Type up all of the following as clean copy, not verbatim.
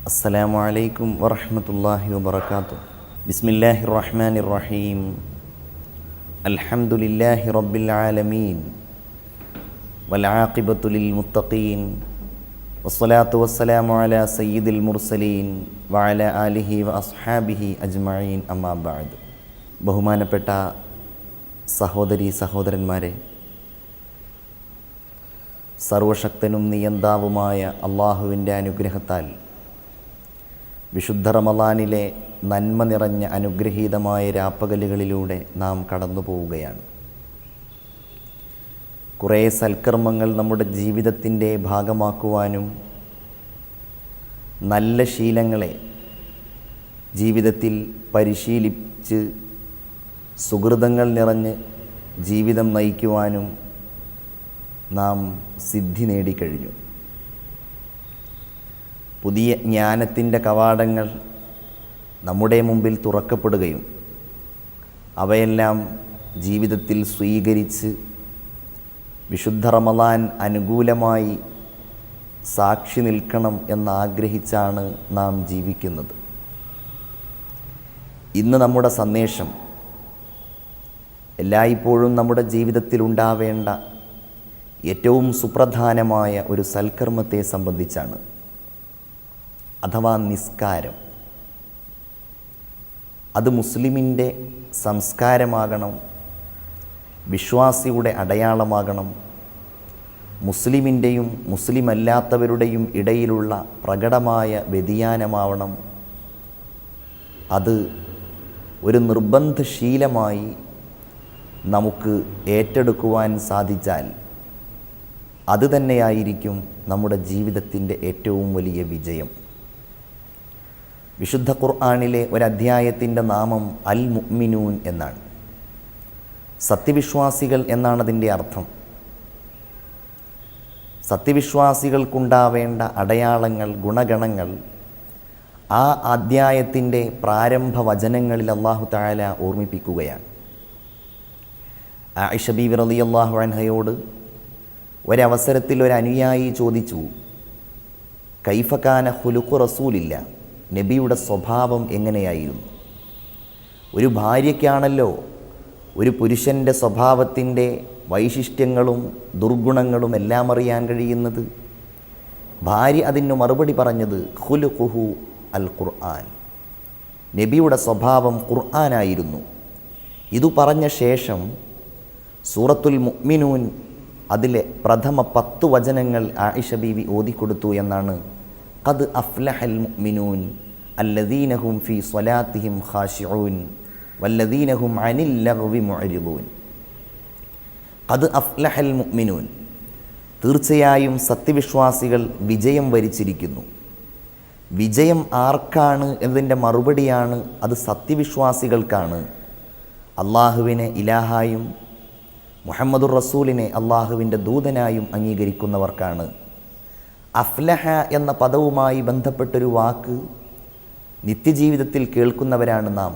അസ്സലാമു അലൈക്കും വറഹ്മത്തുള്ളാഹി വബറകാതുഹു. ബിസ്മില്ലാഹിർ റഹ്മാനിർ റഹീം. അൽഹംദുലില്ലാഹി റബ്ബിൽ ആലമീൻ വൽ ആഖിബത്തു ലിൽ മുത്തഖീൻ വസ്സലാത്തു വസ്സലാമു അലാ സയ്യിദിൽ മുർസലീൻ വഅലാ ആലിഹി വഅസ്ഹാബിഹി അജ്മഈൻ. അമ്മാ ബഅദ്. ബഹുമാനപ്പെട്ട സഹോദരീ സഹോദരന്മാരെ, സർവശക്തനും നിയന്താവുമായ അള്ളാഹുവിൻ്റെ അനുഗ്രഹത്താൽ വിശുദ്ധ റമളാനിലെ നന്മ നിറഞ്ഞ അനുഗ്രഹീതമായ രാപ്പകലുകളിലൂടെ നാം കടന്നു പോവുകയാണ്. കുറേ സൽക്കർമ്മങ്ങൾ നമ്മുടെ ജീവിതത്തിൻ്റെ ഭാഗമാക്കുവാനും നല്ല ശീലങ്ങളെ ജീവിതത്തിൽ പരിശീലിച്ച് സുഹൃതങ്ങൾ നിറഞ്ഞ് ജീവിതം നയിക്കുവാനും നാം സിദ്ധി നേടിക്കഴിഞ്ഞു. പുതിയ ജ്ഞാനത്തിൻ്റെ കവാടങ്ങൾ നമ്മുടെ മുമ്പിൽ തുറക്കപ്പെടുകയും അവയെല്ലാം ജീവിതത്തിൽ സ്വീകരിച്ച് വിശുദ്ധ റമളാൻ അനുകൂലമായി സാക്ഷി നിൽക്കണം എന്നാഗ്രഹിച്ചാണ് നാം ജീവിക്കുന്നത്. ഇന്ന് നമ്മുടെ സന്ദേശം എല്ലായ്പ്പോഴും നമ്മുടെ ജീവിതത്തിൽ ഉണ്ടാവേണ്ട ഏറ്റവും സുപ്രധാനമായ ഒരു സൽക്കർമ്മത്തെ സംബന്ധിച്ചാണ്, അഥവാ നിസ്കാരം. അത് മുസ്ലിമിൻ്റെ സംസ്കാരമാകണം, വിശ്വാസിയുടെ അടയാളമാകണം, മുസ്ലിമിൻ്റെയും മുസ്ലിമല്ലാത്തവരുടെയും ഇടയിലുള്ള പ്രകടമായ വ്യതിയാനമാവണം. അത് ഒരു നിർബന്ധശീലമായി നമുക്ക് ഏറ്റെടുക്കുവാൻ സാധിച്ചാൽ അത് തന്നെയായിരിക്കും നമ്മുടെ ജീവിതത്തിൻ്റെ ഏറ്റവും വലിയ വിജയം. വിശുദ്ധ ഖുർആനിലെ ഒരധ്യായത്തിൻ്റെ നാമം അൽ മുഅ്മിനൂൻ എന്നാണ്. സത്യവിശ്വാസികൾ എന്നാണ് അതിൻ്റെ അർത്ഥം. സത്യവിശ്വാസികൾക്കുണ്ടാവേണ്ട അടയാളങ്ങൾ, ഗുണഗണങ്ങൾ ആ അധ്യായത്തിൻ്റെ പ്രാരംഭ വചനങ്ങളിൽ അല്ലാഹു തആല ഓർമ്മിപ്പിക്കുകയാണ്. ആയിഷ ബീവി റളിയല്ലാഹു അൻഹയോട് ഒരവസരത്തിൽ ഒരു അനുയായി ചോദിച്ചു, കൈഫ കാന ഖുലുഖു റസൂലില്ല, നബിയുടെ സ്വഭാവം എങ്ങനെയായിരുന്നു? ഒരു ഭാര്യയ്ക്കാണല്ലോ ഒരു പുരുഷൻ്റെ സ്വഭാവത്തിൻ്റെ വൈശിഷ്ട്യങ്ങളും ദുർഗുണങ്ങളും എല്ലാം അറിയാൻ കഴിയുന്നത്. ഭാര്യ അതിന് മറുപടി പറഞ്ഞത് ഖുലുഖുഹു അൽ ഖുർആൻ, നബിയുടെ സ്വഭാവം ഖുർആനായിരുന്നു. ഇതു പറഞ്ഞ ശേഷം സൂറത്തുൽ മുഅ്മിനൂൻ അതിലെ പ്രഥമ 10 വചനങ്ങൾ ആയിഷ ബീവി ഓതിക്കൊടുത്തു എന്നാണ്. ഖദ് അഫ്ലഹൽ മുഅ്മിനൂൻ അല്ലദീന ഹും ഫീ സ്വലാത്തിഹിം ഖാശിഊൻ വല്ലദീന ഹും അനിൽ ലഗ്വി മുഅ്രിദൂൻ. ഖദ് അഫ്ലഹൽ മുഅ്മിനൂൻ, തീർച്ചയായും സത്യവിശ്വാസികൾ വിജയം വരിച്ചിരിക്കുന്നു. വിജയം ആർക്കാണ് എന്നതിൻ്റെ മറുപടിയാണ്, അത് സത്യവിശ്വാസികൾക്കാണ്. അള്ളാഹുവിനെ ഇലാഹായും മുഹമ്മദുർ റസൂലിനെ അള്ളാഹുവിൻ്റെ ദൂതനായും അംഗീകരിക്കുന്നവർക്കാണ്. അഫ്ലഹ എന്ന പദവുമായി ബന്ധപ്പെട്ടൊരു വാക്ക് നിത്യജീവിതത്തിൽ കേൾക്കുന്നവരാണ് നാം.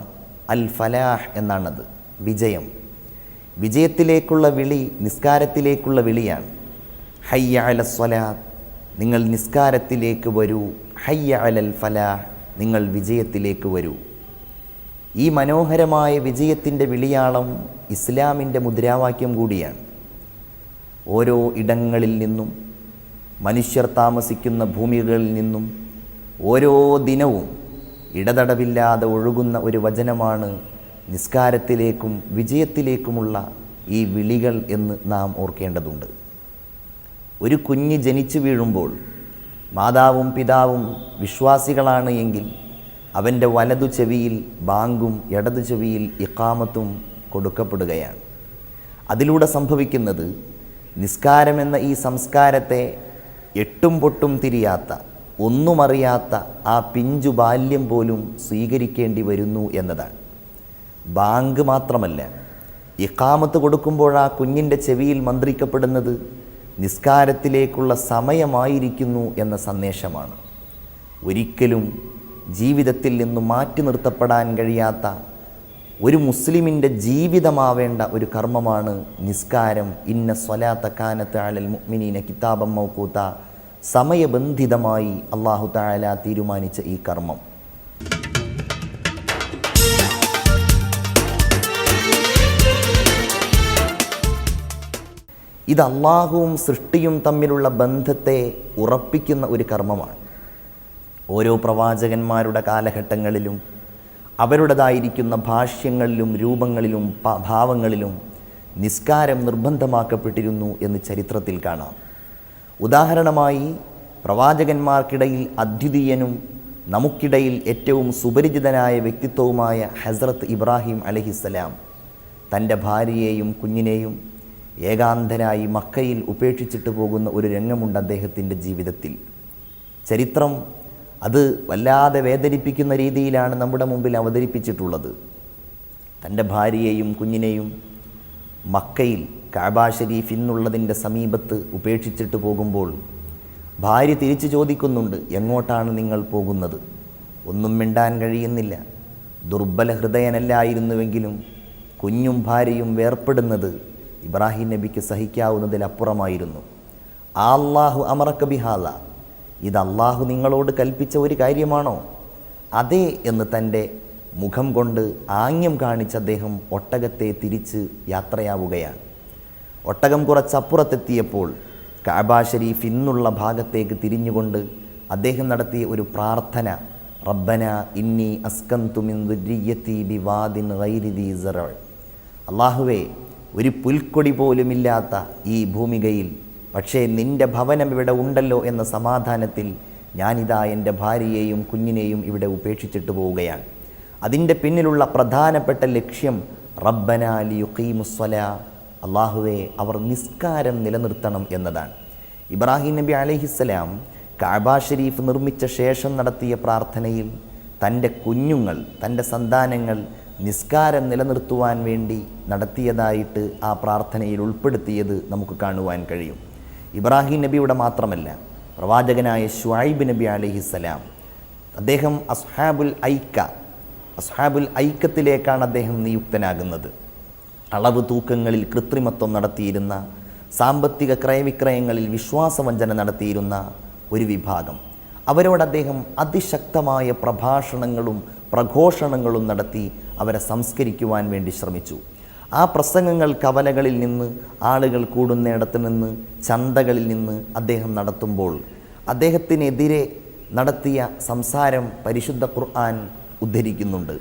അൽ ഫലാഹ് എന്നാണത്, വിജയം. വിജയത്തിലേക്കുള്ള വിളി നിസ്കാരത്തിലേക്കുള്ള വിളിയാണ്. ഹയ്യ അലൽ സ്വലാത്ത്, നിങ്ങൾ നിസ്കാരത്തിലേക്ക് വരൂ. ഹയ്യ അലൽ ഫലാഹ്, നിങ്ങൾ വിജയത്തിലേക്ക് വരൂ. ഈ മനോഹരമായ വിജയത്തിൻ്റെ വിളിയാളം ഇസ്ലാമിൻ്റെ മുദ്രാവാക്യം കൂടിയാണ്. ഓരോ ഇടങ്ങളിൽ നിന്നും, മനുഷ്യർ താമസിക്കുന്ന ഭൂമികളിൽ നിന്നും ഓരോ ദിനവും ഇടതടവില്ലാതെ ഒഴുകുന്ന ഒരു വചനമാണ് നിസ്കാരത്തിലേക്കും വിജയത്തിലേക്കുമുള്ള ഈ വിളികൾ എന്ന് നാം ഓർക്കേണ്ടതുണ്ട്. ഒരു കുഞ്ഞ് ജനിച്ചു വീഴുമ്പോൾ മാതാവും പിതാവും വിശ്വാസികളാണ് എങ്കിൽ അവൻ്റെ വലതു ചെവിയിൽ ബാങ്കും ഇടതു ചെവിയിൽ ഇഖാമത്തും കൊടുക്കപ്പെടുകയാണ്. അതിലൂടെ സംഭവിക്കുന്നത് നിസ്കാരമെന്ന ഈ സംസ്കാരത്തെ എട്ടും പൊട്ടും തിരിയാത്ത, ഒന്നുമറിയാത്ത ആ പിഞ്ചു ബാല്യം പോലും സ്വീകരിക്കേണ്ടി വരുന്നു എന്നതാണ്. ബാങ്ക് മാത്രമല്ല, ഇഖാമത്ത് കൊടുക്കുമ്പോൾ ആ കുഞ്ഞിൻ്റെ ചെവിയിൽ മന്ത്രിക്കപ്പെടുന്നത് നിസ്കാരത്തിലേക്കുള്ള സമയമായിരിക്കുന്നു എന്ന സന്ദേശമാണ്. ഒരിക്കലും ജീവിതത്തിൽ നിന്ന് മാറ്റി നിർത്തപ്പെടാൻ കഴിയാത്ത ഒരു മുസ്ലിമിൻ്റെ ജീവിതമാവേണ്ട ഒരു കർമ്മമാണ് നിസ്കാരം. ഇന്ന സ്വലാത്ത കാനത്ത് അലൽ മുഅ്മിനീന കിതാബം മൗഖൂത, സമയബന്ധിതമായി അല്ലാഹു തആല തീരുമാനിച്ച ഈ കർമ്മം. ഇത് അള്ളാഹുവും സൃഷ്ടിയും തമ്മിലുള്ള ബന്ധത്തെ ഉറപ്പിക്കുന്ന ഒരു കർമ്മമാണ്. ഓരോ പ്രവാചകന്മാരുടെ കാലഘട്ടങ്ങളിലും അവരുടേതായിരിക്കുന്ന ഭാഷ്യങ്ങളിലും രൂപങ്ങളിലും ഭാവങ്ങളിലും നിസ്കാരം നിർബന്ധമാക്കപ്പെട്ടിരുന്നു എന്ന് ചരിത്രത്തിൽ കാണാം. ഉദാഹരണമായി പ്രവാചകന്മാർക്കിടയിൽ അദ്വിതീയനും നമുക്കിടയിൽ ഏറ്റവും സുപരിചിതനായ വ്യക്തിത്വവുമായ ഹസ്രത്ത് ഇബ്രാഹിം അലൈഹിസ്സലാം തൻ്റെ ഭാര്യയെയും കുഞ്ഞിനെയും ഏകാന്തനായി മക്കയിൽ ഉപേക്ഷിച്ചിട്ട് പോകുന്ന ഒരു രംഗമുണ്ട് അദ്ദേഹത്തിൻ്റെ ജീവിതത്തിൽ. ചരിത്രം അത് വല്ലാതെ വേദനിപ്പിക്കുന്ന രീതിയിലാണ് നമ്മുടെ മുമ്പിൽ അവതരിപ്പിച്ചിട്ടുള്ളത്. തൻ്റെ ഭാര്യയെയും കുഞ്ഞിനെയും മക്കയിൽ കഅബ ഷരീഫ് എന്നുള്ളതിൻ്റെ സമീപത്ത് ഉപേക്ഷിച്ചിട്ട് പോകുമ്പോൾ ഭാര്യ തിരിച്ചു ചോദിക്കുന്നുണ്ട്, എങ്ങോട്ടാണ് നിങ്ങൾ പോകുന്നത്? ഒന്നും മിണ്ടാൻ കഴിയുന്നില്ല. ദുർബല ഹൃദയനല്ലായിരുന്നുവെങ്കിലും കുഞ്ഞും ഭാര്യയും വേർപ്പെടുന്നത് ഇബ്രാഹിം നബിക്ക് സഹിക്കാവുന്നതിലപ്പുറമായിരുന്നു. അല്ലാഹു അമറക ബിഹാദ, ഇത് അള്ളാഹു നിങ്ങളോട് കൽപ്പിച്ച ഒരു കാര്യമാണോ? അതെ എന്ന് തൻ്റെ മുഖം കൊണ്ട് ആംഗ്യം കാണിച്ച് അദ്ദേഹം ഒട്ടകത്തെ തിരിച്ച് യാത്രയാവുകയാണ്. ഒട്ടകം കുറച്ചപ്പുറത്തെത്തിയപ്പോൾ കഅബ ഷരീഫ് ഇന്നുള്ള ഭാഗത്തേക്ക് തിരിഞ്ഞുകൊണ്ട് അദ്ദേഹം നടത്തിയ ഒരു പ്രാർത്ഥന, റബ്ബന ഇന്നി അസ്കന്തു മിൻ ദുർരിയ്യതി ബിവാദിൻ ഗൈരി ദീ സറഅ, അല്ലാഹുവേ, ഒരു പുൽക്കൊടി പോലുമില്ലാത്ത ഈ ഭൂമികയിൽ പക്ഷേ നിൻ്റെ ഭവനം ഇവിടെ ഉണ്ടല്ലോ എന്ന സമാധാനത്തിൽ ഞാനിതാ എൻ്റെ ഭാര്യയെയും കുഞ്ഞിനെയും ഇവിടെ ഉപേക്ഷിച്ചിട്ട് പോവുകയാണ്. അതിൻ്റെ പിന്നിലുള്ള പ്രധാനപ്പെട്ട ലക്ഷ്യം റബ്ബന ലിയുഖീമുസ്സലാ, അല്ലാഹുവേ, അവർ നിസ്കാരം നിലനിർത്തണം എന്നതാണ്. ഇബ്രാഹിം നബി അലൈഹിസ്സലാം കഅബ ഷരീഫ് നിർമ്മിച്ച ശേഷം നടത്തിയ പ്രാർത്ഥനയിൽ തൻ്റെ കുഞ്ഞുങ്ങൾ, തൻ്റെ സന്താനങ്ങൾ നിസ്കാരം നിലനിർത്തുവാൻ വേണ്ടി നടത്തിയതായിട്ട് ആ പ്രാർത്ഥനയിൽ ഉൾപ്പെടുത്തിയത് നമുക്ക് കാണുവാൻ കഴിയും. ഇബ്രാഹിം നബിയുടെ മാത്രമല്ല, പ്രവാചകനായ ശുഐബ് നബി അലൈഹിസ്സലാം, അദ്ദേഹം അസ്ഹാബുൽ ഐക്കത്തിലേക്കാണ് അദ്ദേഹം നിയുക്തനാകുന്നത്. അളവ് തൂക്കങ്ങളിൽ കൃത്രിമത്വം നടത്തിയിരുന്ന, സാമ്പത്തിക ക്രയവിക്രയങ്ങളിൽ വിശ്വാസവഞ്ചന നടത്തിയിരുന്ന ഒരു വിഭാഗം, അവരോട് അദ്ദേഹം അതിശക്തമായ പ്രഘോഷണങ്ങളും നടത്തി അവരെ സംസ്കരിക്കുവാൻ വേണ്ടി ശ്രമിച്ചു. ആ പ്രസംഗങ്ങൾ കവലകളിൽ നിന്ന്, ആളുകൾ കൂടുന്നിടത്ത് നിന്ന്, ചന്തകളിൽ നിന്ന് അദ്ദേഹം നടത്തുമ്പോൾ അദ്ദേഹത്തിനെതിരെ നടത്തിയ സംസാരം പരിശുദ്ധ ഖുർആൻ ഉദ്ധരിക്കുന്നുണ്ട്.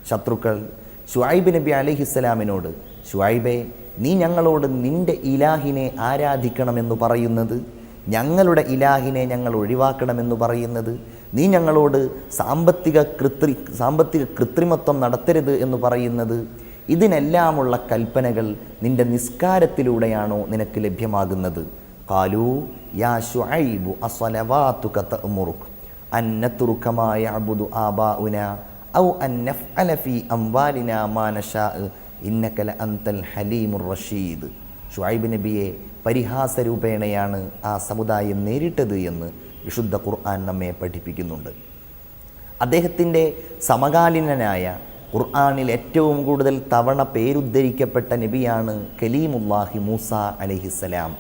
ശത്രുക്കൾ ശുഐബ് നബി അലൈഹിസ്സലാമിനോട്, ശുഐബേ, നീ ഞങ്ങളോട് നിൻ്റെ ഇലാഹിനെ ആരാധിക്കണമെന്ന് പറയുന്നത്, ഞങ്ങളുടെ ഇലാഹിനെ ഞങ്ങൾ ഒഴിവാക്കണമെന്ന് പറയുന്നത്, നീ ഞങ്ങളോട് സാമ്പത്തിക കൃത്രിമത്വം നടത്തരുത് എന്ന് പറയുന്നത്, ഇതിനെല്ലാമുള്ള കൽപ്പനകൾ നിൻ്റെ നിസ്കാരത്തിലൂടെയാണോ നിനക്ക് ലഭ്യമാകുന്നത്? ഖാലൂ യാ ശുഐബു അസ്സലവാതുക തഅമുറുക അൻ നത്റുക മാ യഅബുദു ആബാഉനാ ഔ അൻ നഫ്അല ഫീ അംവാലിനാ മാ നശാഉ ഇന്നക ലഅൻതൽ ഹലീമുർ റഷീദ്. ശുഐബ് നബിയെ പരിഹാസരൂപേണയാണ് ആ സമുദായം നേരിട്ടത് എന്ന് വിശുദ്ധ ഖുർആൻ നമ്മെ പഠിപ്പിക്കുന്നുണ്ട്. അദ്ദേഹത്തിൻ്റെ സമകാലീനനായ, ഖുർആനിൽ ഏറ്റവും കൂടുതൽ തവണ പേരുദ്ധരിക്കപ്പെട്ട നബിയാണ് കലീമുല്ലാഹി മൂസ അലൈഹിസ്സലാം.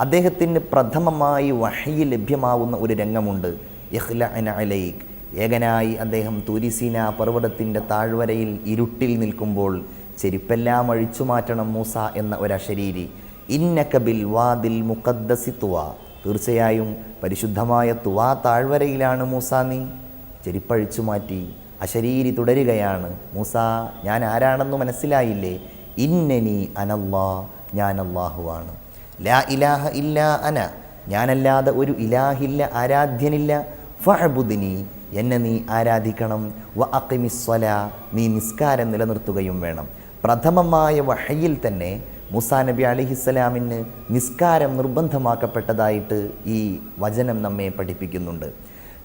അദ്ദേഹത്തിന് പ്രഥമമായി വഹ്യ് ലഭ്യമാവുന്ന ഒരു രംഗമുണ്ട്. ഇഖ്ലഅന അലൈക്, ഏകനായി അദ്ദേഹം തൂരിസീന പർവ്വതത്തിൻ്റെ താഴ്വരയിൽ ഇരുട്ടിൽ നിൽക്കുമ്പോൾ ചെരുപ്പെല്ലാം അഴിച്ചു മാറ്റണം മൂസ എന്ന ഒരശരീരി. ഇന്നക ബിൽ വാദിൽ മുഖദ്ദസി തുവ, തീർച്ചയായും പരിശുദ്ധമായ തുവാ താഴ്വരയിലാണ് മൂസ, നീ ചെരുപ്പഴിച്ചു മാറ്റി. അശരീരി തുടരുകയാണ്, മൂസ, ഞാൻ ആരാണെന്ന് മനസ്സിലായില്ലേ? ഇന്നനി അനല്ലാ, ഞാൻ അല്ലാഹുവാണ്. ലാ ഇലാഹ ഇല്ലാ അന, ഞാനല്ലാതെ ഒരു ഇലാഹില്ല, ആരാധ്യനില്ല. ഫഅബുദ്നി, എന്നെ നീ ആരാധിക്കണം. വ അഖിമിസ്സലാ, നീ നിസ്കാരം നിലനിർത്തുകയും വേണം. പ്രഥമമായ വഹയിൽ തന്നെ മൂസാ നബി അലൈഹിസ്സലാമിന് നിസ്കാരം നിർബന്ധമാക്കപ്പെട്ടതായിട്ട് ഈ വചനം നമ്മെ പഠിപ്പിക്കുന്നുണ്ട്.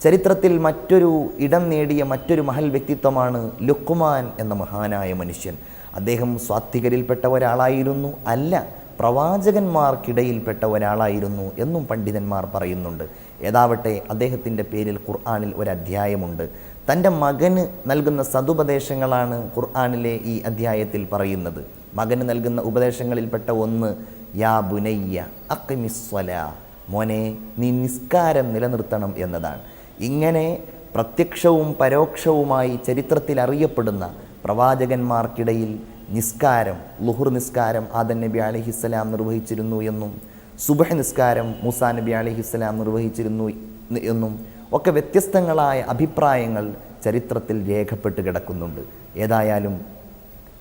ചരിത്രത്തിൽ മറ്റൊരു ഇടം നേടിയ മറ്റൊരു മഹൽ വ്യക്തിത്വമാണ് ലുഖ്മാൻ എന്ന മഹാനായ മനുഷ്യൻ. അദ്ദേഹം സ്വാത്വികരിൽപ്പെട്ട ഒരാളായിരുന്നു, അല്ല, പ്രവാചകന്മാർക്കിടയിൽപ്പെട്ട ഒരാളായിരുന്നു എന്നും പണ്ഡിതന്മാർ പറയുന്നുണ്ട്. ഏതാവട്ടെ, അദ്ദേഹത്തിൻ്റെ പേരിൽ ഖുർആനിൽ ഒരധ്യായമുണ്ട്. തൻ്റെ മകന് നൽകുന്ന സതുപദേശങ്ങളാണ് ഖുർആനിലെ ഈ അധ്യായത്തിൽ പറയുന്നത്. മകന് നൽകുന്ന ഉപദേശങ്ങളിൽപ്പെട്ട ഒന്ന്, യാ ബുനയ്യ അഖിമിസ്സലാ, മോനെ നീ നിസ്കാരം നിലനിർത്തണം എന്നതാണ്. ഇങ്ങനെ പ്രത്യക്ഷവും പരോക്ഷവുമായി ചരിത്രത്തിൽ അറിയപ്പെടുന്ന പ്രവാചകന്മാർക്കിടയിൽ നിസ്കാരം, ളുഹുർ നിസ്കാരം ആദം നബി അലൈഹിസ്സലാം നിർവഹിച്ചിരുന്നു എന്നും സുബ്ഹ് നിസ്കാരം മൂസാ നബി അലൈഹിസ്സലാം നിർവഹിച്ചിരുന്നു എന്നും ഒക്കെ വ്യത്യസ്തങ്ങളായ അഭിപ്രായങ്ങൾ ചരിത്രത്തിൽ രേഖപ്പെട്ട് കിടക്കുന്നുണ്ട്. ഏതായാലും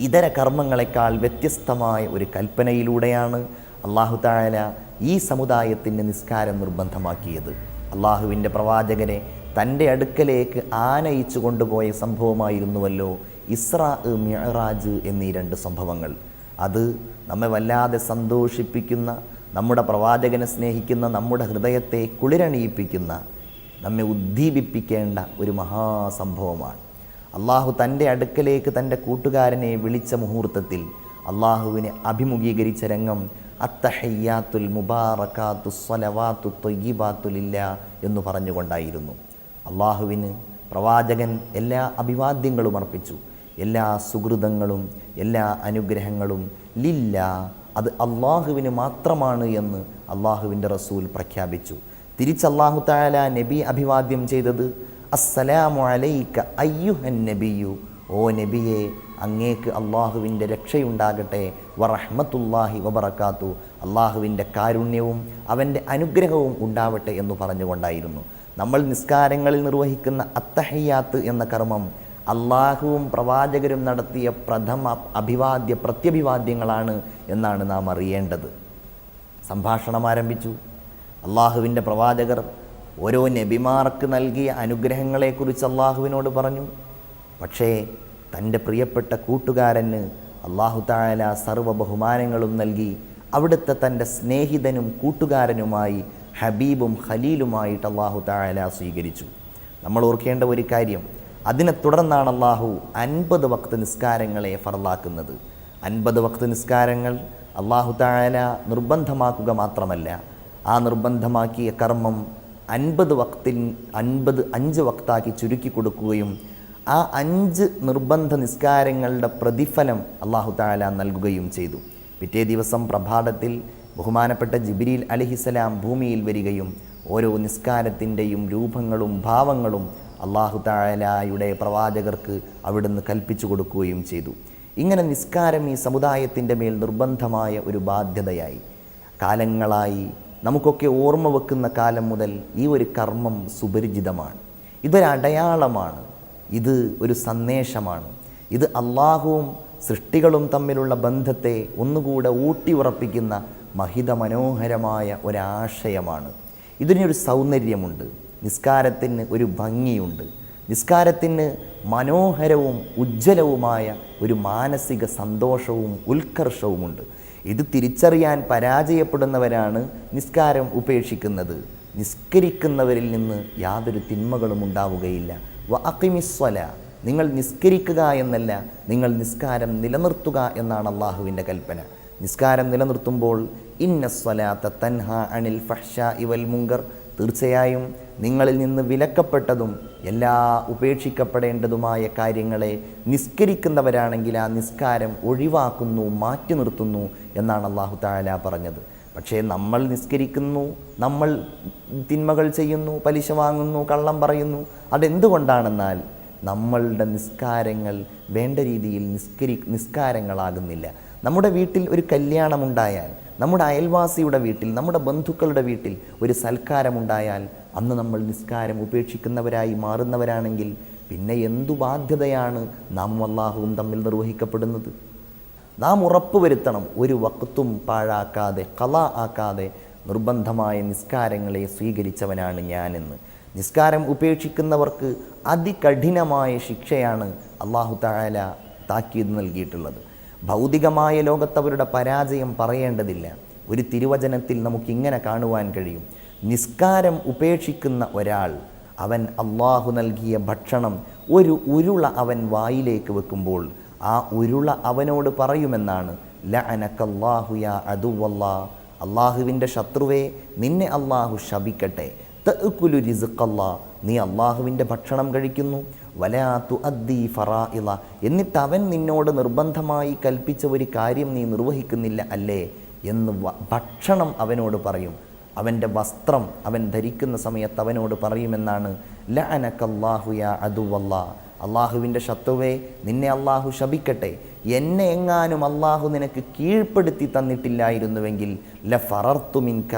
ഇതര കർമ്മങ്ങളെക്കാൾ വ്യത്യസ്തമായ ഒരു കൽപ്പനയിലൂടെയാണ് അല്ലാഹു തആല ഈ സമുദായത്തിന് നിസ്കാരം നിർബന്ധമാക്കിയത്. അള്ളാഹുവിൻ്റെ പ്രവാചകനെ തൻ്റെ അടുക്കലേക്ക് ആനയിച്ചു കൊണ്ടുപോയ സംഭവമായിരുന്നുവല്ലോ ഇസ്രാ മിഅ്റാജ് എന്നീ 2 സംഭവങ്ങൾ. അത് നമ്മെ വല്ലാതെ സന്തോഷിപ്പിക്കുന്ന, നമ്മുടെ പ്രവാചകനെ സ്നേഹിക്കുന്ന നമ്മുടെ ഹൃദയത്തെ കുളിരണിയിപ്പിക്കുന്ന, നമ്മെ ഉദ്ദീപിപ്പിക്കേണ്ട ഒരു മഹാസംഭവമാണ്. അള്ളാഹു തൻ്റെ അടുക്കലേക്ക് തൻ്റെ കൂട്ടുകാരനെ വിളിച്ച മുഹൂർത്തത്തിൽ അള്ളാഹുവിനെ അഭിമുഖീകരിച്ച രംഗം അത്തഹയ്യാത്തുൽ മുബാറകാത്തു സ്വലവാത്തു ത്വയ്യിബാത്തു ലില്ലാ എന്ന് പറഞ്ഞുകൊണ്ടായിരുന്നു. അള്ളാഹുവിന് പ്രവാചകൻ എല്ലാ അഭിവാദ്യങ്ങളും അർപ്പിച്ചു. എല്ലാ സുഹൃതങ്ങളും എല്ലാ അനുഗ്രഹങ്ങളും ലില്ലാ, അത് അള്ളാഹുവിന് മാത്രമാണ് എന്ന് അള്ളാഹുവിൻ്റെ റസൂൽ പ്രഖ്യാപിച്ചു. തിരിച്ച് അല്ലാഹു തആല നബി അഭിവാദ്യം ചെയ്തത് അസ്സലാമു അലൈക അയ്യുഹൻ നബിയു, ഓ നബിയെ അങ്ങേക്ക് അള്ളാഹുവിൻ്റെ രക്ഷയുണ്ടാകട്ടെ, വറഹ്മത്തുള്ളാഹി വബറകാത്തു, അള്ളാഹുവിൻ്റെ കാരുണ്യവും അവൻ്റെ അനുഗ്രഹവും ഉണ്ടാവട്ടെ എന്ന് പറഞ്ഞുകൊണ്ടായിരുന്നു. നമ്മൾ നിസ്കാരങ്ങളിൽ നിർവഹിക്കുന്ന അത്തഹയ്യാത്ത് എന്ന കർമ്മം അള്ളാഹുവും പ്രവാചകരും നടത്തിയ പ്രഥമ പ്രത്യഭിവാദ്യങ്ങളാണ് എന്നാണ് നാം അറിയേണ്ടത്. സംഭാഷണം ആരംഭിച്ചു. അള്ളാഹുവിൻ്റെ പ്രവാചകർ ഓരോ നബിമാർക്ക് നൽകിയ അനുഗ്രഹങ്ങളെക്കുറിച്ച് അള്ളാഹുവിനോട് പറഞ്ഞു. പക്ഷേ തൻ്റെ പ്രിയപ്പെട്ട കൂട്ടുകാരന് അല്ലാഹു തആല സർവ്വ ബഹുമാനങ്ങളും നൽകി അവിടുത്തെ തൻ്റെ സ്നേഹിതനും കൂട്ടുകാരനുമായി ഹബീബും ഖലീലുമായിട്ട് അല്ലാഹു തആല സ്വീകരിച്ചു. നമ്മൾ ഓർക്കേണ്ട ഒരു കാര്യം, അതിനെ തുടർന്നാണ് അല്ലാഹു 50 വക്ത് നിസ്കാരങ്ങളെ ഫർളാക്കുന്നത്. 50 വക്ത് നിസ്കാരങ്ങൾ അല്ലാഹു തആല നിർബന്ധമാക്കുക മാത്രമല്ല, ആ നിർബന്ധമാക്കിയ കർമ്മം 50 വക്തിൽ 5 വക്താക്കി ചുരുക്കി കൊടുക്കുകയും ആ 5 നിർബന്ധ നിസ്കാരങ്ങളുടെ പ്രതിഫലം അല്ലാഹു തആല നൽകുകയും ചെയ്തു. പിറ്റേ ദിവസം പ്രഭാതത്തിൽ ബഹുമാനപ്പെട്ട ജിബ്രീൽ അലൈഹിസ്സലാം ഭൂമിയിൽ വരികയും ഓരോ നിസ്കാരത്തിൻ്റെയും രൂപങ്ങളും ഭാവങ്ങളും അല്ലാഹു തആലയുടെ പ്രവാചകർക്ക് അവിടുന്ന് കൽപ്പിച്ചു കൊടുക്കുകയും ചെയ്തു. ഇങ്ങനെ നിസ്കാരം ഈ സമുദായത്തിൻ്റെ മേൽ നിർബന്ധമായ ഒരു ബാധ്യതയായി. കാലങ്ങളായി നമുക്കൊക്കെ ഓർമ്മ വെക്കുന്ന കാലം മുതൽ ഈ ഒരു കർമ്മം സുപരിചിതമാണ്. ഇതൊരടയാളമാണ്, ഇത് ഒരു സന്ദേശമാണ്. ഇത് അള്ളാഹുവും സൃഷ്ടികളും തമ്മിലുള്ള ബന്ധത്തെ ഒന്നുകൂടെ ഊട്ടിയുറപ്പിക്കുന്ന മഹിത മനോഹരമായ ഒരാശയമാണ്. ഇതിനൊരു സൗന്ദര്യമുണ്ട്, നിസ്കാരത്തിന് ഒരു ഭംഗിയുണ്ട്, നിസ്കാരത്തിന് മനോഹരവും ഉജ്ജ്വലവുമായ ഒരു മാനസിക സന്തോഷവും ഉത്കർഷവുമുണ്ട്. ഇത് തിരിച്ചറിയാൻ പരാജയപ്പെടുന്നവരാണ് നിസ്കാരം ഉപേക്ഷിക്കുന്നത്. നിസ്കരിക്കുന്നവരിൽ നിന്ന് യാതൊരു തിന്മകളും ഉണ്ടാവുകയില്ല. വ അഖിമിസ്വല, നിങ്ങൾ നിസ്കരിക്കുക എന്നല്ല, നിങ്ങൾ നിസ്കാരം നിലനിർത്തുക എന്നാണ് അള്ളാഹുവിൻ്റെ കൽപ്പന. നിസ്കാരം നിലനിർത്തുമ്പോൾ ഇന്നസ്വലാത്ത തൻഹ അനിൽ ഫഹ്ശാഇ വൽ മുങ്കർ, തീർച്ചയായും നിങ്ങളിൽ നിന്ന് വിലക്കപ്പെട്ടതും എല്ലാ ഉപേക്ഷിക്കപ്പെടേണ്ടതുമായ കാര്യങ്ങളെ നിസ്കരിക്കുന്നവരാണെങ്കിൽ ആ നിസ്കാരം ഒഴിവാക്കുന്നു, മാറ്റി നിർത്തുന്നു എന്നാണ് അല്ലാഹു തആല പറഞ്ഞത്. പക്ഷേ നമ്മൾ നിസ്കരിക്കുന്നു, നമ്മൾ തിന്മകൾ ചെയ്യുന്നു, പലിശ വാങ്ങുന്നു, കള്ളം പറയുന്നു. അതെന്തുകൊണ്ടാണെന്നാൽ നമ്മളുടെ നിസ്കാരങ്ങൾ വേണ്ട രീതിയിൽ നിസ്കാരങ്ങളാകുന്നില്ല. നമ്മുടെ വീട്ടിൽ ഒരു കല്യാണമുണ്ടായാൽ, നമ്മുടെ അയൽവാസിയുടെ വീട്ടിൽ, നമ്മുടെ ബന്ധുക്കളുടെ വീട്ടിൽ ഒരു സൽക്കാരമുണ്ടായാൽ അന്ന് നമ്മൾ നിസ്കാരം ഉപേക്ഷിക്കുന്നവരായി മാറുന്നവരാണെങ്കിൽ പിന്നെ എന്തു ബാധ്യതയാണ് നാം അല്ലാഹുവും തമ്മിൽ നിർവഹിക്കപ്പെടുന്നത്? നാം ഉറപ്പുവരുത്തണം, ഒരു വക്തും പാഴാക്കാതെ ഖളാ ആക്കാതെ നിർബന്ധമായ നിസ്കാരങ്ങളെ സ്വീകരിച്ചവനാണ് ഞാനെന്ന്. നിസ്കാരം ഉപേക്ഷിക്കുന്നവർക്ക് അതികഠിനമായ ശിക്ഷയാണ് അല്ലാഹു തആല താക്കീത് നൽകിയിട്ടുള്ളത്. ഭൗതികമായ ലോകത്തവരുടെ പരാജയം പറയേണ്ടതില്ല. ഒരു തിരുവചനത്തിൽ നമുക്കിങ്ങനെ കാണുവാൻ കഴിയും, നിസ്കാരം ഉപേക്ഷിക്കുന്ന ഒരാൾ, അവൻ അല്ലാഹു നൽകിയ ഭക്ഷണം ഒരു ഉരുള അവൻ വായിലേക്ക് വെക്കുമ്പോൾ ആ ഉരുള അവനോട് പറയുമെന്നാണ്, ലഅനകല്ലാഹു യാ അദുവല്ലാഹ്, അള്ളാഹുവിൻ്റെ ശത്രുവേ നിന്നെ അള്ളാഹു ശപിക്കട്ടെ. തഅകുലു റിസ്ഖല്ലാഹ്, നീ അള്ളാഹുവിൻ്റെ ഭക്ഷണം കഴിക്കുന്നു, വലാ തുഅദ്ദി ഫറാഇള, എന്നിട്ട് അവൻ നിന്നോട് നിർബന്ധമായി കൽപ്പിച്ച ഒരു കാര്യം നീ നിർവഹിക്കുന്നില്ല അല്ലേ എന്ന് ഭക്ഷണം അവനോട് പറയും. അവൻ്റെ വസ്ത്രം അവൻ ധരിക്കുന്ന സമയത്ത് അവനോട് പറയുമെന്നാണ് ലഅനകല്ലാഹു യാ അദുവല്ലാ, അള്ളാഹുവിൻ്റെ ശത്രുവേ നിന്നെ അള്ളാഹു ശപിക്കട്ടെ, എന്നെ എങ്ങാനും അള്ളാഹു നിനക്ക് കീഴ്പ്പെടുത്തി തന്നിട്ടില്ലായിരുന്നുവെങ്കിൽ ലഫറർത്തു മിൻക,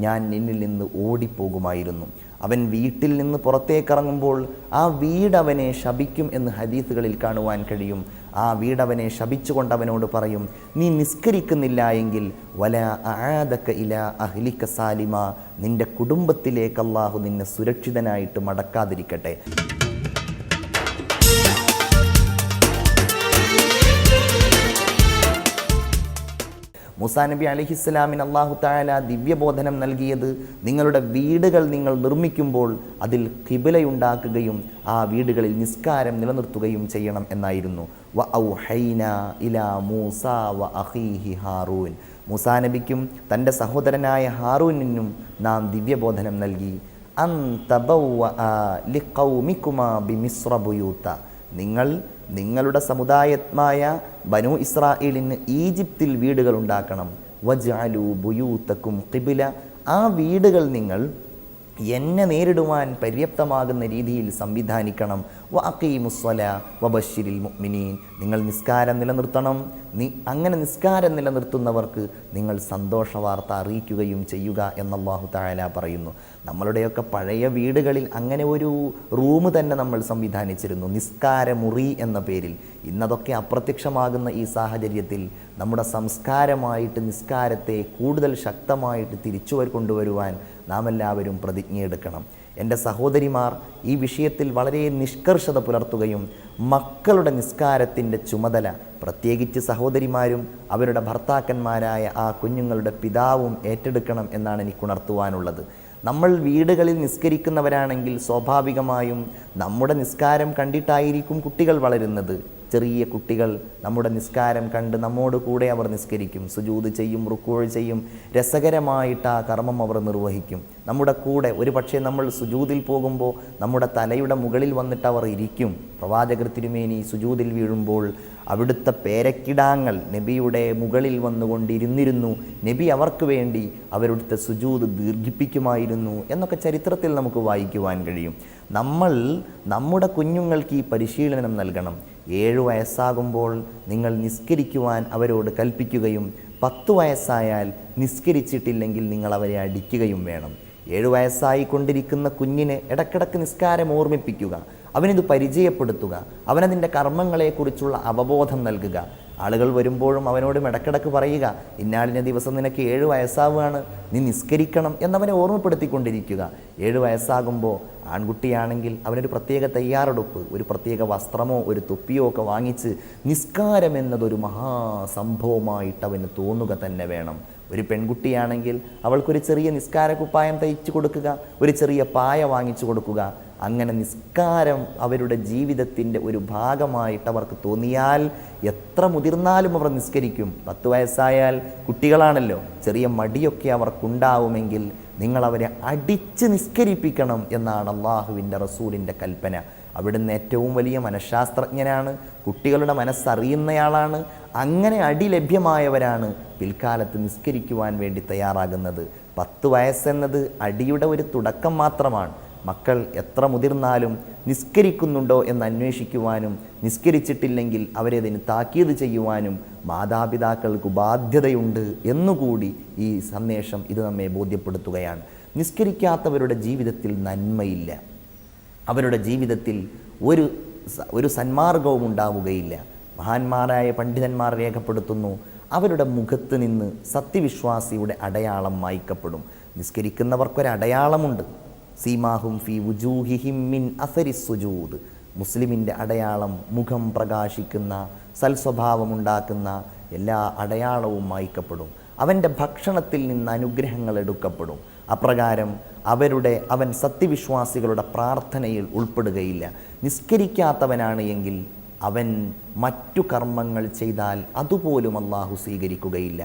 ഞാൻ നിന്നിൽ നിന്ന് ഓടിപ്പോകുമായിരുന്നു. അവൻ വീട്ടിൽ നിന്ന് പുറത്തേക്കിറങ്ങുമ്പോൾ ആ വീടവനെ ശപിക്കും എന്ന് ഹദീസുകളിൽ കാണുവാൻ കഴിയും. ആ വീടവനെ ശപിച്ചുകൊണ്ട് അവനോട് പറയും, നീ നിസ്കരിക്കുന്നില്ല എങ്കിൽ വല അആദക ഇലാ അഹ്ലിക സാലിമ, നിന്റെ കുടുംബത്തിലേക്ക് അള്ളാഹു നിന്നെ സുരക്ഷിതനായിട്ട് മടക്കാതിരിക്കട്ടെ. മൂസാ നബി അലൈഹിസ്സലാമിന് അല്ലാഹു തആല ദിവ്യബോധനം നൽകിയത് നിങ്ങളുടെ വീടുകൾ നിങ്ങൾ നിർമ്മിക്കുമ്പോൾ അതിൽ ഖിബലയുണ്ടാക്കുകയും ആ വീടുകളിൽ നിസ്കാരം നിലനിർത്തുകയും ചെയ്യണം എന്നായിരുന്നു. വ ഔഹൈനാ ഇലാ മൂസാ വ അഖീഹി ഹാറൂൻ, മൂസാ നബിക്കും തൻ്റെ സഹോദരനായ ഹാറൂനിനും നാം ദിവ്യബോധനം നൽകി. അൻ തബവ്വഅ ലിഖൗമികുമാ ബിമിസ്ര ബുയൂത, നിങ്ങളുടെ സമുദായമായ ബനൂ ഇസ്രായേലിന് ഈജിപ്തിൽ വീടുകൾ ഉണ്ടാക്കണം. വജ്അലൂ ബുയൂതകും ഖിബ്ല, ആ വീടുകൾ നിങ്ങൾ എന്നെ നേരിടുവാൻ പര്യാപ്തമാകുന്ന രീതിയിൽ സംവിധാനിക്കണം. വ അഖീമുസ്സലാ വബശ്ശിരിൽ മുഅ്മിനീൻ, നിങ്ങൾ നിസ്കാരം നിലനിർത്തണം. അങ്ങനെ നിസ്കാരം നിലനിർത്തുന്നവർക്ക് നിങ്ങൾ സന്തോഷ വാർത്ത അറിയിക്കുകയും ചെയ്യുക എന്ന് അല്ലാഹു തആല പറയുന്നു. നമ്മളുടെയൊക്കെ പഴയ വീടുകളിൽ അങ്ങനെ ഒരു റൂം തന്നെ നമ്മൾ സംവിധാനിച്ചിരുന്നു, നിസ്കാരമുറി എന്ന പേരിൽ. ഇന്നതൊക്കെ അപ്രത്യക്ഷമാകുന്ന ഈ സാഹചര്യത്തിൽ നമ്മുടെ സംസ്കാരമായിട്ട് നിസ്കാരത്തെ കൂടുതൽ ശക്തമായിട്ട് തിരിച്ചു കൊണ്ടുവരുവാൻ നാം എല്ലാവരും പ്രതിജ്ഞയെടുക്കണം. എൻ്റെ സഹോദരിമാർ ഈ വിഷയത്തിൽ വളരെ നിഷ്കർഷത പുലർത്തുകയും മക്കളുടെ നിസ്കാരത്തിൻ്റെ ചുമതല പ്രത്യേകിച്ച് സഹോദരിമാരും അവരുടെ ഭർത്താക്കന്മാരായ ആ കുഞ്ഞുങ്ങളുടെ പിതാവും ഏറ്റെടുക്കണം എന്നാണ് എനിക്ക് ഉണർത്തുവാനുള്ളത്. നമ്മൾ വീടുകളിൽ നിസ്കരിക്കുന്നവരാണെങ്കിൽ സ്വാഭാവികമായും നമ്മുടെ നിസ്കാരം കണ്ടിട്ടായിരിക്കും കുട്ടികൾ വളരുന്നത്. ചെറിയ കുട്ടികൾ നമ്മുടെ നിസ്കാരം കണ്ട് നമ്മോട് കൂടെ അവർ നിസ്കരിക്കും, സുജൂദ് ചെയ്യും, റുക്കൂഅ് ചെയ്യും, രസകരമായിട്ട് ആ കർമ്മം അവർ നിർവഹിക്കും നമ്മുടെ കൂടെ. ഒരു പക്ഷേ നമ്മൾ സുജൂദിൽ പോകുമ്പോൾ നമ്മുടെ തലയുടെ മുകളിൽ വന്നിട്ട് അവർ ഇരിക്കും. പ്രവാചകർ തിരുമേനി സുജൂദിൽ വീഴുമ്പോൾ അവിടുത്തെ പേരക്കിടാങ്ങൾ നബിയുടെ മുകളിൽ വന്നുകൊണ്ടിരുന്നിരുന്നു, നബി അവർക്ക് വേണ്ടി അവരുടെ സുജൂദ് ദീർഘിപ്പിക്കുമായിരുന്നു എന്നൊക്കെ ചരിത്രത്തിൽ നമുക്ക് വായിക്കുവാൻ കഴിയും. നമ്മൾ നമ്മുടെ കുഞ്ഞുങ്ങൾക്ക് ഈ പരിശീലനം നൽകണം. 7 വയസ്സാകുമ്പോൾ നിങ്ങൾ നിസ്കരിക്കുവാൻ അവരോട് കൽപ്പിക്കുകയും 10 വയസ്സായാൽ നിസ്കരിച്ചിട്ടില്ലെങ്കിൽ നിങ്ങൾ അവരെ അടിക്കുകയും വേണം. 7 വയസ്സായിക്കൊണ്ടിരിക്കുന്ന കുഞ്ഞിനെ ഇടക്കിടക്ക് നിസ്കാരം ഓർമ്മിപ്പിക്കുക, അവനിത് പരിചയപ്പെടുത്തുക, അവനതിൻ്റെ കർമ്മങ്ങളെക്കുറിച്ചുള്ള അവബോധം നൽകുക. ആളുകൾ വരുമ്പോഴും അവനോടും ഇടക്കിടക്ക് പറയുക, ഇന്നാളിൻ്റെ ദിവസം നിനക്ക് 7 വയസ്സാവുകയാണ്, നീ നിസ്കരിക്കണം എന്നവനെ ഓർമ്മപ്പെടുത്തിക്കൊണ്ടിരിക്കുക. 7 വയസ്സാകുമ്പോൾ ആൺകുട്ടിയാണെങ്കിൽ അവനൊരു പ്രത്യേക തയ്യാറെടുപ്പ്, ഒരു പ്രത്യേക വസ്ത്രമോ ഒരു തൊപ്പിയോ ഒക്കെ വാങ്ങിച്ച് നിസ്കാരം എന്നതൊരു മഹാസംഭവമായിട്ട് അവന് തോന്നുക തന്നെ വേണം. ഒരു പെൺകുട്ടിയാണെങ്കിൽ അവൾക്കൊരു ചെറിയ നിസ്കാര കുപ്പായം തയ്ച്ചു കൊടുക്കുക, ഒരു ചെറിയ പായ വാങ്ങിച്ചു കൊടുക്കുക. അങ്ങനെ നിസ്കാരം അവരുടെ ജീവിതത്തിൻ്റെ ഒരു ഭാഗമായിട്ട് അവർക്ക് തോന്നിയാൽ എത്ര മുതിർന്നാലും അവർ നിസ്കരിക്കും. 10 വയസ്സായാൽ കുട്ടികളാണല്ലോ, ചെറിയ മടിയൊക്കെ അവർക്കുണ്ടാവുമെങ്കിൽ നിങ്ങളവരെ അടിച്ച് നിസ്കരിപ്പിക്കണം എന്നാണ് അള്ളാഹുവിൻ്റെ റസൂലിൻ്റെ കൽപ്പന. അവിടുന്ന് ഏറ്റവും വലിയ മനഃശാസ്ത്രജ്ഞനാണ്, കുട്ടികളുടെ മനസ്സറിയുന്നയാളാണ്. അങ്ങനെ അടി ലഭ്യമായവരാണ് പിൽക്കാലത്ത് നിസ്കരിക്കുവാൻ വേണ്ടി തയ്യാറാകുന്നത്. 10 വയസ്സെന്നത് അടിയുടെ ഒരു തുടക്കം മാത്രമാണ്. മക്കൾ എത്ര മുതിർന്നാലും നിസ്കരിക്കുന്നുണ്ടോ എന്ന് അന്വേഷിക്കുവാനും നിസ്കരിച്ചിട്ടില്ലെങ്കിൽ അവരെ അതിന് താക്കീത് ചെയ്യുവാനും മാതാപിതാക്കൾക്ക് ബാധ്യതയുണ്ട് എന്നുകൂടി ഈ സന്ദേശം ഇത് നമ്മെ ബോധ്യപ്പെടുത്തുകയാണ്. നിസ്കരിക്കാത്തവരുടെ ജീവിതത്തിൽ നന്മയില്ല, അവരുടെ ജീവിതത്തിൽ ഒരു സന്മാർഗവും ഉണ്ടാവുകയില്ല. മഹാന്മാരായ പണ്ഡിതന്മാർ രേഖപ്പെടുത്തുന്നു, അവരുടെ മുഖത്ത് നിന്ന് സത്യവിശ്വാസിയുടെ അടയാളം മായ്ക്കപ്പെടും. നിസ്കരിക്കുന്നവർക്കൊരടയാളമുണ്ട്, സീമാഹും ഫി വുജൂഹിഹിം മിൻ അസരി സുജൂദ്. മുസ്ലിമിൻ്റെ അടയാളം മുഖം പ്രകാശിക്കുന്ന, സൽസ്വഭാവമുണ്ടാക്കുന്ന എല്ലാ അടയാളവും മായ്ക്കപ്പെടും. അവൻ്റെ ഭക്ഷണത്തിൽ നിന്ന് അനുഗ്രഹങ്ങൾ എടുക്കപ്പെടും. അപ്രകാരം അവൻ സത്യവിശ്വാസികളുടെ പ്രാർത്ഥനയിൽ ഉൾപ്പെടുകയില്ല. നിസ്കരിക്കാത്തവനാണ് എങ്കിൽ അവൻ മറ്റു കർമ്മങ്ങൾ ചെയ്താൽ അതുപോലും അല്ലാഹു സ്വീകരിക്കുകയില്ല.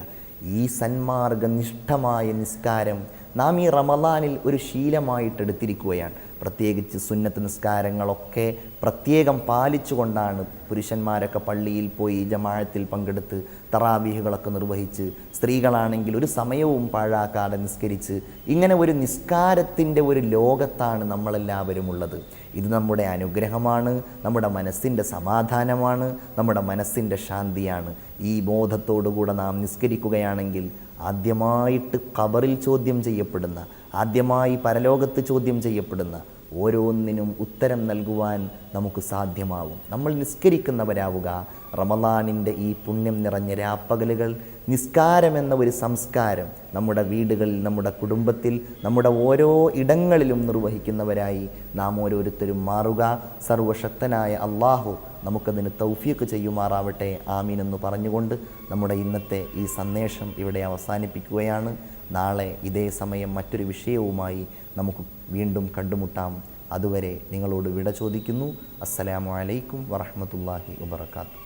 ഈ സന്മാർഗനിഷ്ഠമായ നിസ്കാരം നാം ഈ റമദാനിൽ ഒരു ശീലമായിട്ടെടുത്തിരിക്കുകയാണ്. പ്രത്യേകിച്ച് സുന്നത്ത് നിസ്കാരങ്ങളൊക്കെ പ്രത്യേകം പാലിച്ചുകൊണ്ടാണ് പുരുഷന്മാരൊക്കെ പള്ളിയിൽ പോയി ജമാഅത്തിൽ പങ്കെടുത്ത് തറാവീഹുകളൊക്കെ നിർവഹിച്ച്, സ്ത്രീകളാണെങ്കിൽ ഒരു സമയവും പാഴാക്കാതെ നിസ്കരിച്ച്, ഇങ്ങനെ ഒരു നിസ്കാരത്തിൻ്റെ ഒരു ലോകത്താണ് നമ്മളെല്ലാവരും ഉള്ളത്. ഇത് നമ്മുടെ അനുഗ്രഹമാണ്, നമ്മുടെ മനസ്സിൻ്റെ സമാധാനമാണ്, നമ്മുടെ മനസ്സിൻ്റെ ശാന്തിയാണ്. ഈ ബോധത്തോടുകൂടെ നാം നിസ്കരിക്കുകയാണെങ്കിൽ ആദ്യമായിട്ട് ഖബറിൽ ചോദ്യം ചെയ്യപ്പെടുന്ന, ആദ്യമായി പരലോകത്ത് ചോദ്യം ചെയ്യപ്പെടുന്ന ഓരോന്നിനും ഉത്തരം നൽകുവാൻ നമുക്ക് സാധ്യമാവും. നമ്മൾ നിസ്കരിക്കുന്നവരാവുക. റമദാനിൻ്റെ ഈ പുണ്യം നിറഞ്ഞ രാപ്പകലുകൾ നിസ്കാരമെന്ന ഒരു സംസ്കാരം നമ്മുടെ വീടുകളിൽ, നമ്മുടെ കുടുംബത്തിൽ, നമ്മുടെ ഓരോ ഇടങ്ങളിലും നിർവഹിക്കുന്നവരായി നാം ഓരോരുത്തരും മാറുക. സർവശക്തനായ അള്ളാഹു നമുക്കതിന് തൗഫീഖ് ചെയ്യുമാറാവട്ടെ. ആമീൻ എന്ന് പറഞ്ഞുകൊണ്ട് നമ്മുടെ ഇന്നത്തെ ഈ സന്ദേശം ഇവിടെ അവസാനിപ്പിക്കുകയാണ്. നാളെ ഇതേ സമയം മറ്റൊരു വിഷയവുമായി നമുക്ക് വീണ്ടും കണ്ടുമുട്ടാം. അതുവരെ നിങ്ങളോട് വിട ചോദിക്കുന്നു. അസ്സലാമു അലൈക്കും വറഹ്മത്തുള്ളാഹി വബറകാതുഹു.